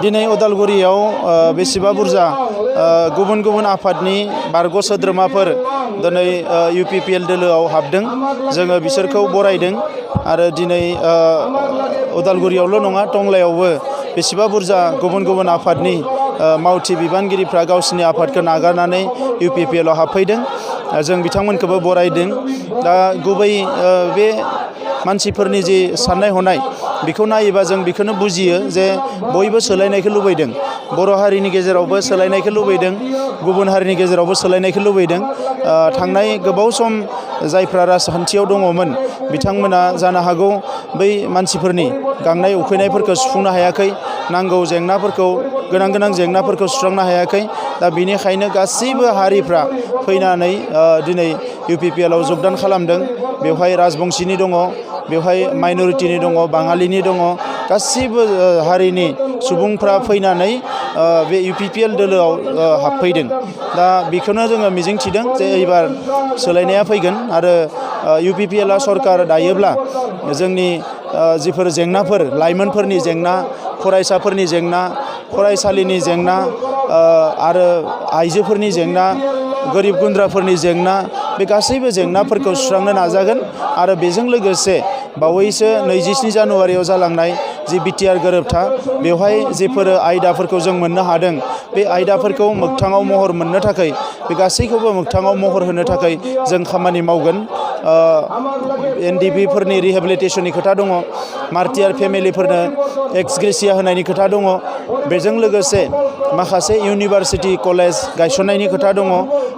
दिनै उदालगुरियाव बेसेबा बुरजा गुबुन गुबुन आफादनि बारग' सोद्रोमाफोर दिनै UPPL दोलोआव हाबदों। जोङो बिसोरखौ बरायदों आरो दिनै उदालगुरियावल' नङा टंलायावबो बेसेबा बुरजा गुबुन गुबुन आफादनि मावथि बिबानगिरिफ्रा गावसिनि आफादखौ नागारनानै UPPL आव हाबफैदों। जों बिथांमोनखौबो बरायदों। दा गुबै बे मानसिफोरनि जि साननाय हनाय बेखौ नायोबा जों बेखौनो बुजियो जे बयबो सोलायनायखौ लुबैदों। बर' हारिनि गेजेरावबो सोलायनायखौ लुबैदों, गुबुन हारिनि गेजेरावबो सोलायनायखौ लुबैदों। थांनाय गोबाव सम जायफ्रा राजखान्थियाव दङमोन बिथांमोना जानो हागौ बै मानसिफोरनि गांनाय उखैनायफोरखौ सुफुंनो हायाखै, नांगौ जेंनाफोरखौ गोनां जेंनाफोरखौ सुस्रांनो हायाखै। दा बेनिखायनो गासैबो हारिफ्रा फैनानै दिनै UPPL आव जगदान खालामदों। बेवहाय राजबंशिनि दङ, बेवहाय माइनरिटिनि दङ, बाङालिनि दङ, गासैबो हारिनि सुबुंफ्रा फैनानै बे UPPL दोलोआव हाबफैदों। दा बेखौनो जोङो मिजिंथिदों जे एबार सोलायनाया फैगोन आरो UPPL आ सरकार दायोब्ला जोंनि जिफोर जेंनाफोर, लाइमोनफोरनि जेंना, फरायसाफोरनि जेंना, फरायसालिनि जेंना आरो आइजोफोरनि जेंना, गोरिब गुन्द्राफोरनि जेंना, बे गासैबो जेंनाफोरखौ सुस्रांनो नाजागोन। आरो बेजों लोगोसे बावैसो 27 जानुवारियाव जालांनाय जि BTR गोरोबथा, बेवहाय जेफोर आयदाफोरखौ जों मोननो हादों बे आयदाफोरखौ मोगथाङाव महर मोननो थाखाय, बे गासैखौबो मोगथाङाव महर होनो थाखाय जों खामानि मावगोन। NDB फोरनि रिहेबिलिटेसननि खोथा दङ, मार्टियार फेमिलिफोरनो एक्स ग्रेसिया होनायनि खोथा दङ, बेजों लोगोसे माखासे इउनिभार्सिटि कलेज गायसननायनि खोथा दङ।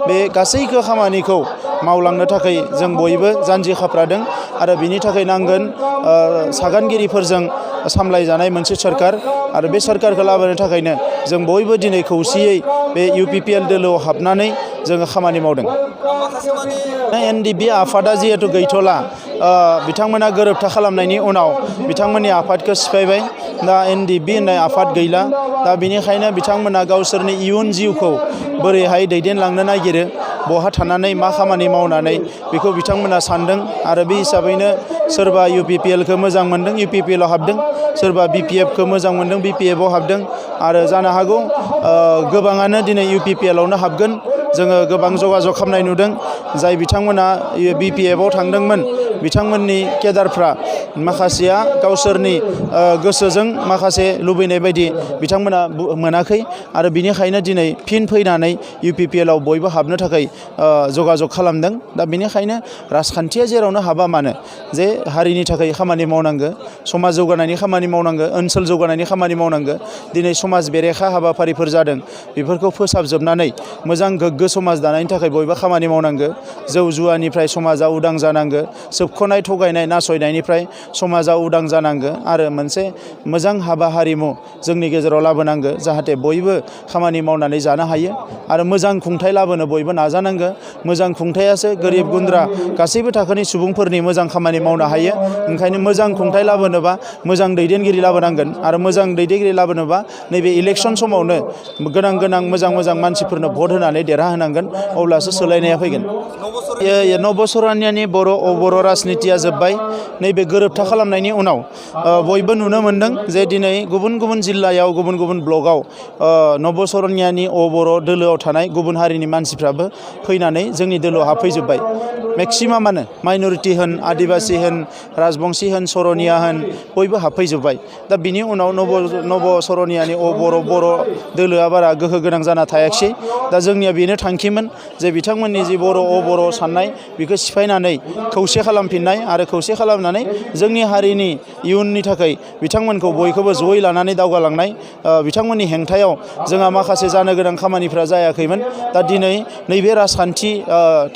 बे गासैखौ खामानिखौ मावलांनो थाखाय जों बयबो जानजि खाफ्रादों आरो बिनि थाखाय नांगोन सागानगिरिफोरजों सामलायजानाय मोनसे सरकार। आरो बे सरकारखौ लाबोनो थाखायनो जों बयबो दिनै खौसेयै बे UPPL दोलोआव हाबनानै जोङो खामानि मावदों। NDB आफादा जिहेतु गैथ'ला, बिथांमोना गोरोबथा खालामनायनि उनाव बिथांमोननि आफादखौ सिफायबाय। दा NDB होननाय आफाद गैला। दा बिनिखायनो बिथांमोना गावसोरनि इयुन जिउखौ बोरैहाय दैदेनलांनो नागिरो, बहा थानानै मा खामानि मावनानै, बेखौ बिथांमोना सानदों। आरो बे हिसाबैनो सोरबा UPPL खौ मोजां मोनदों, UPPL आव हाबदों, सोरबा BPF खौ मोजां मोनदों, BPF आव हाबदों। आरो जानो हागौ गोबाङानो दिनै UPPL आवनो हाबगोन। जोङो गोबां जगाजग खालामनाय नुदों। जाय बिथांमोना BPF आव थांदोंमोन बिथांमोननि केडारफ्रा माखासेया गावसोरनि गोसोजों माखासे लुबैनाय बायदि बिथांमोना मोनाखै आरो बिनिखायनो दिनै फिन फैनानै UPPL आव बयबो हाबनो थाखाय जगाजग खालामदों। दा बिनिखायनो राजखान्थिया जेरावनो हाबा मानो जे हारिनि थाखाय खामानि मावनांगौ, समाज जौगानायनि खामानि मावनांगौ, ओनसोल जौगानायनि खामानि मावनांगौ। दिनै समाज बेरेखा हाबाफारिफोर जादों, बेफोरखौ फोसाबजोबनानै मोजां गोग्गो समाज दानायनि थाखाय बयबो खामानि मावनांगौ। जौ जुवानिफ्राय समाजा उदां जानांगौ, सोबख'नाय, थगायनाय, नासयनायनिफ्राय समाजा उदां जानांगौ आरो मोनसे मोजां हाबा हारिमु जोंनि गेजेराव लाबोनांगौ, जाहाथे बयबो खामानि मावनानै जानो हायो आरो मोजां खुंथाय लाबोनो बयबो नाजानांगौ। मोजां खुंथायासो गोरिब गुन्द्रा गासैबो थाखोनि सुबुंफोरनि मोजां खामानि मावनो हायो। ओंखायनो मोजां खुंथाय लाबोनोबा मोजां दैदेनगिरि लाबोनांगोन आरो मोजां दैदेनगिरि लाबोनोबा नैबे इलेक्सन समावनो गोनां मोजां मानसिफोरनो भट होनानै देरहाहोनांगोन, अब्लासो सोलायनाया फैगोन। नबसरनियानि बर' राजनितिया जोब्बाय। नैबे गोरोबथा खालामनायनि उनाव बयबो नुनो मोन्दों जे दिनै गुबुन गुबुन जिल्लायाव, गुबुन गुबुन ब्लकआव नबसरनियानि बर' दोलोआव थानाय गुबुन हारिनि मानसिफ्राबो फैनानै जोंनि दोलोआव हाबफैजोब्बाय। मेक्सिमामानो माइनरिटि होन, आदिबासि होन, राजबंशी होन, सरनिया होन, बयबो हाबफैजोब्बाय। दा बिनि उनाव नबसरनियानि बर' दोलोआ बारा गोहो गोनां जाना थायाखिसै। दा जोंनिया बेनो थांखिमोन जे बिथांमोननि जि बर' साननाय बेखौ सिफायनानै खौसे खालामफिननाय आरो खौसे खालामनानै जोंनि हारिनि इयुननि थाखाय बिथांमोनखौ बयखौबो जयै लानानै दावगालांनाय। बिथांमोननि हेंथायाव जोंहा माखासे जानो गोनां खामानिफ्रा जायाखैमोन। दा दिनै नैबे राजखान्थि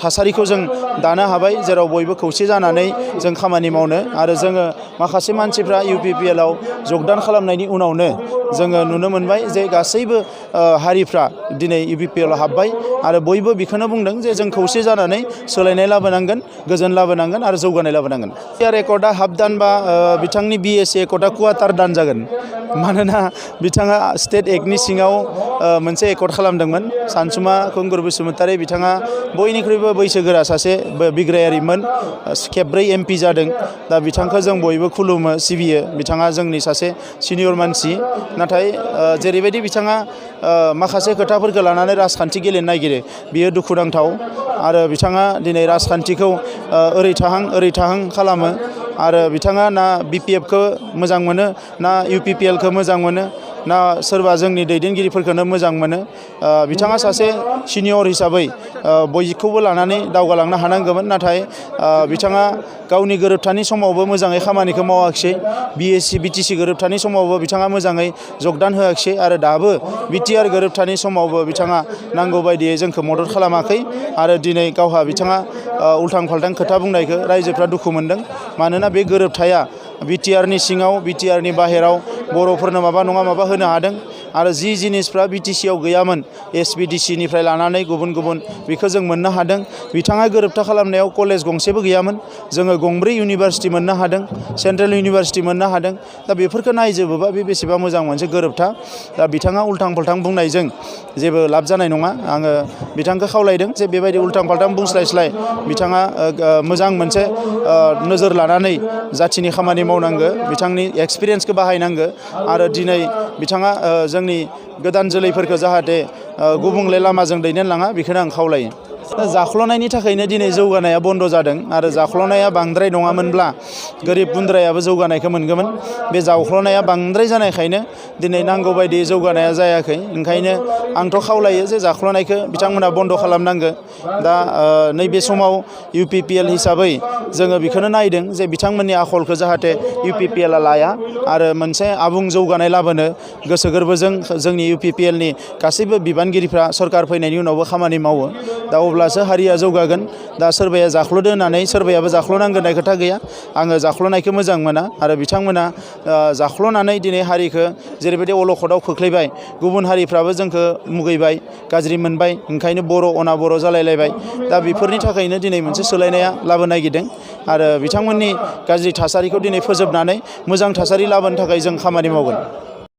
थासारिखौ जों दानो हाबाय, जेराव बयबो खौसे जानानै जों खामानि मावनो आरो जोङो माखासे मानसिफ्रा UPPL आव जगदान खालामनायनि उनावनो जोङो नुनो मोनबाय जे गासैबो हारिफ्रा दिनै UPPL आव हाबबाय आरो बयबो बेखौनो बुंदों जे जों खौसे जानानै सोलायनाय लाबोनांगोन, गोजोन लाबोनांगोन आरो जौगानाय लाबोनांगोन। रेकर्डआ हाफ दान बा बिथांनि BSc एकर्डआ क्वार्टार दान जागोन। मानोना बिथाङा स्टेट एक्टनि सिङाव मोनसे एकर्ड खालामदोंमोन। सानसुमा खुंगुर बसुमतारी बिथाङा बयनिख्रुइबो बैसोगोरा सासे बिग्रायारिमोन, खेबब्रै MP जादों। दा बिथांखौ जों बयबो खुलुमो, सिबियो। बिथाङा जोंनि सासे सिनियर मानसि नाथाय जेरैबायदि बिथाङा माखासे खोथाफोरखौ लानानै राजखान्थि गेलेनो नागिरो बियो दुखुनांथाव आरो बिथाङा दिनै राजखान्थिखौ ओरै थाहां खालामो आरो बिथाङा ना BPFखौ मोजां मोनो ना UPPLखौ मोजां मोनो ना सोरबा जोंनि दैदेनगिरिफोरखौनो मोजां मोनो बिथाङा सासे सिनियर हिसाबै बयखौबो लानानै दावगालांनो हानांगौमोन नाथाय बिथाङा गावनि गोरोबथानि समावबो मोजाङै खामानिखौ मावाखिसै BTC गोरोबथानि समावबो बिथाङा मोजाङै जगदान होआखिसै आरो दाबो BTR गोरोबथानि समावबो बिथाङा नांगौ बायदियै जोंखौ मदद खालामाखै आरो दिनै गावहा बिथाङा उल्थां फाल्थां खोथा बुंनायखौ रायजोफ्रा दुखु मोनदों मानोना बे गोरोबथाया BTRनि सिङाव BTRनि बाहेराव बर'फोरनो माबा नङा माबा होनो हादों आरो जि जिनिसफ्रा BTCआव गैयामोन SBDCनिफ्राय लानानै गुबुन बेखौ जों मोननो हादों बिथाङा गोरोबथा खालामनायाव कलेज गंसेबो गैयामोन जोङो गंब्रै इउनिभारसिटि मोननो हादों सेन्ट्रेल इउनिभारसिटि मोननो हादों दा बेफोरखौ नायजोबोबा बे बेसेबा मोजां मोनसे गोरोबथा दा बिथाङा उल्थां फाल्थां बुंनायजों जेबो लाब जानाय नङा आङो बिथांखौ खावलायदों जे बेबायदि उल्थां फाल्थां बुंस्लायस्लाय बिथाङा मोजां मोनसे नोजोर लानानै जाथिनि खामानि मावनांगौ बिथांनि एक्सपिरियेन्सखौ बाहायनांगौ आरो दिनै बिथाङा जोंनि गोदान जोलैफोरखौ जाहाथे गुबुंले लामाजों दैदेनलाङा बेखौनो आं खावलायो जाख्ल'नायनि थाखायनो दिनै जौगानाया बन्द जादों आरो जाख्ल'नाया बांद्राय नङामोनब्ला गोरिब गुन्द्रायाबो जौगानायखौ मोनगौमोन बे जाख्ल'नाया बांद्राय जानायखायनो दिनै नांगौ बायदि जौगानाया जायाखै ओंखायनो आंथ' खावलायो जे जाख्ल'नायखौ बिथांमोना बन्द खालामनांगौ दा नैबे समाव UPPL हिसाबै जोङो बेखौनो नायदों जे बिथांमोननि आखलखौ जाहाथे UPPLआ लाया आरो मोनसे आबुं जौगानाय लाबोनो गोसो गोरबोजों जोंनि UPPLनि गासैबो बिबानगिरिफ्रा सरकार फैनायनि उनावबो खामानि मावो दा अब्लासो हारिया जौगागोन दा सोरबाया जाख्ल'दो होननानै सोरबायाबो जाख्ल'नांगोन होननाय खोथा गैया आङो जाख्ल'नायखौ मोजां मोना आरो बिथांमोना जाख्ल'नानै दिनै हारिखौ जेरैबायदि अलखदाव खोख्लैबाय गुबुन हारिफ्राबो जोंखौ मुगैबाय गाज्रि मोनबाय ओंखायनो बर' अना-बर' जालायलायबाय दा बेफोरनि थाखायनो दिनै मोनसे सोलायनाया लाबोनो नागिरदों आरो बिथांमोननि गाज्रि थासारिखौ दिनै फोजोबनानै मोजां थासारि लाबोनो थाखाय जों खामानि मावगोन